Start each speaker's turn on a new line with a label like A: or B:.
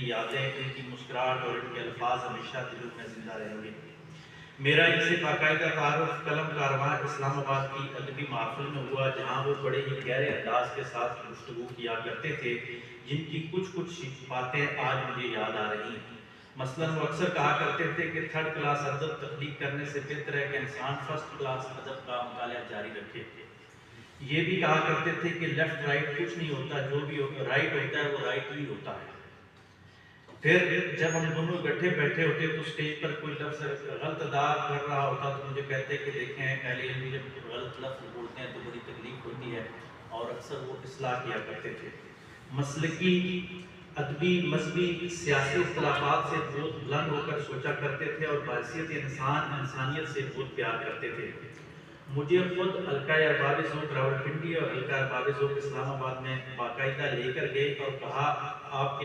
A: इनकी यादें, इनकी मुस्कुराहट और इनके अल्फाज हमेशा दिलों में जिंदा रहेंगे। मेरा इनसे बाकायदा तारुफ कलम कारवां इस्लामाबाद की अदबी महफिल में हुआ, जहाँ वो बड़े ही गहरे अंदाज के साथ गुफ्तगू किया करते थे, जिनकी कुछ कुछ बातें आज मुझे याद आ रही हैं। मसलन वो अक्सर कहा करते थे कि थर्ड क्लास अदब तख्लीक करने से बेहतर है कि इंसान फर्स्ट क्लास अदब का मुताला जारी रखे। ये भी कहा करते थे कि लेफ्ट राइट कुछ नहीं होता, जो भी राइट होता है वो राइट ही होता है। फिर जब हम दोनों इकट्ठे बैठे होते तो स्टेज पर कोई लफ्ज़ गलत अदा कर रहा होता तो मुझे कहते कि देखें अहले इल्म जब गलत लफ्ज़ बोलते हैं तो बड़ी तकलीफ होती है, और अक्सर वो इस्लाह किया करते थे। मसलकी, अदबी, मजहबी, सियासी इख्तिलाफात से बहुत बुलंद होकर सोचा करते थे और बासियत इंसानियत से बहुत प्यार करते थे। मुझे खुद हल्का अरबाब ज़ौक़ रावलपिंडी और हल्का अरबाब ज़ौक़ इस्लामाबाद में बाकायदा लेकर गए और कहा, आपके